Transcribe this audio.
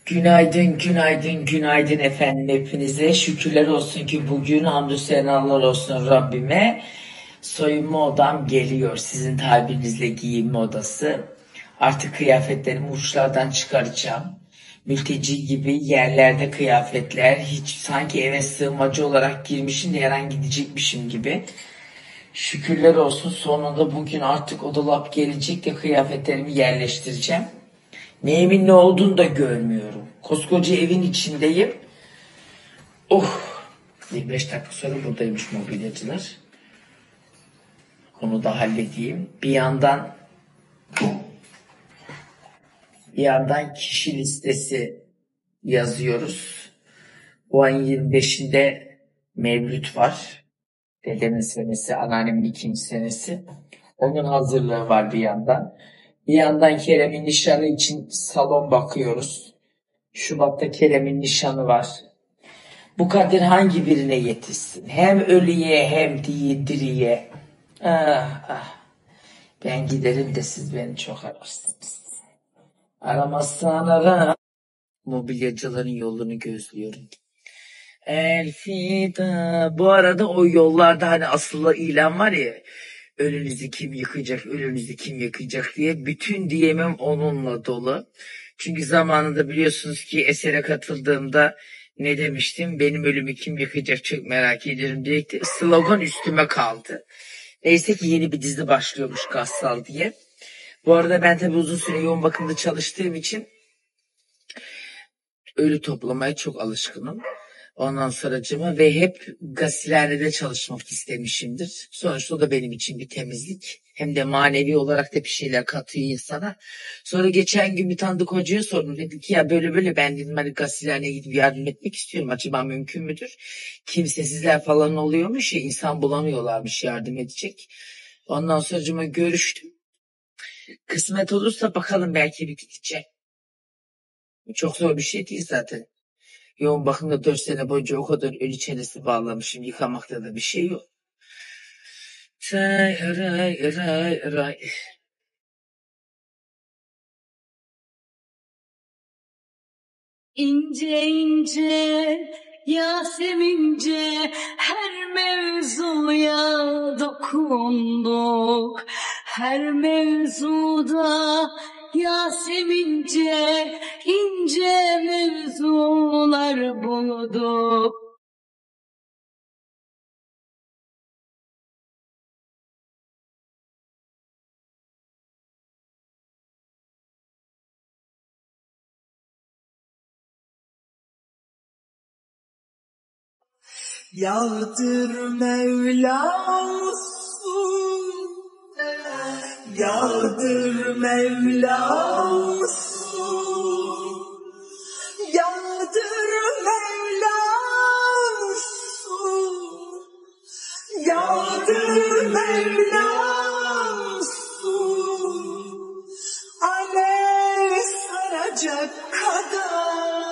Günaydın, günaydın, günaydın efendim hepinize. Şükürler olsun ki bugün hamdü senalar olsun Rabbime. Soyunma odam geliyor. Sizin tabirinizle giyinme odası. Artık kıyafetlerimi uçlardan çıkaracağım. Mülteci gibi yerlerde kıyafetler. Hiç sanki eve sığınmacı olarak girmişim de her an gidecekmişim gibi. Şükürler olsun sonunda bugün artık o dolap gelecek de kıyafetlerimi yerleştireceğim. Neyimin ne olduğunu da görmüyorum. Koskoca evin içindeyim. Oh! 25 dakika sonra buradaymış mobilyacılar. Onu da halledeyim. Bir yandan kişi listesi yazıyoruz. Bu ayın 25'inde Mevlüt var. Dedemin senesi, anneannemin ikinci senesi. Onun hazırlığı var bir yandan. Bir yandan Kerem'in nişanı için salon bakıyoruz. Şubat'ta Kerem'in nişanı var. Bu kadir hangi birine yetişsin? Hem ölüye hem diriye. Ah, ah. Ben giderim de siz beni çok ararsınız. Aramazsan ara. Mobilyacıların yolunu gözlüyorum. Elfida. Bu arada o yollarda hani asılı ilan var ya. Önünüzü kim yıkacak, önünüzü kim yıkacak diye. Bütün DM'im onunla dolu. Çünkü zamanında biliyorsunuz ki esere katıldığımda ne demiştim? Benim ölümü kim yıkacak çok merak ediyorum diye slogan üstüme kaldı. Neyse ki yeni bir dizi başlıyormuş Gassal diye. Bu arada ben tabii uzun süre yoğun bakımda çalıştığım için ölü toplamaya çok alışkınım. Ondan sonracığıma ve hep gasilhanede çalışmak istemişimdir. Sonuçta o da benim için bir temizlik. Hem de manevi olarak da bir şeyler katıyor insana. Sonra geçen gün bir tanıdık hocaya sordum. Dedi ki ya böyle ben dedim hani gasilhaneye gidip yardım etmek istiyorum. Acaba mümkün müdür? Kimsesizler falan oluyormuş ya insan bulamıyorlarmış yardım edecek. Ondan sonracığıma görüştüm. Kısmet olursa bakalım belki bir gideceğim. Çok zor bir şey değil zaten. Yoğun bakımda 4 sene boyunca o kadar ölü çenesi bağlamışım. Yıkamakta da bir şey yok. Ray. İnce ince Yasemince her mevzuya dokunduk. Her mevzuda Yasemince ince mevzular bulduk. Yağdır Mevlam su, yağdır Mevlam su, yağdır Mevlam su, yağdır Mevlam su, alev saracak kadar.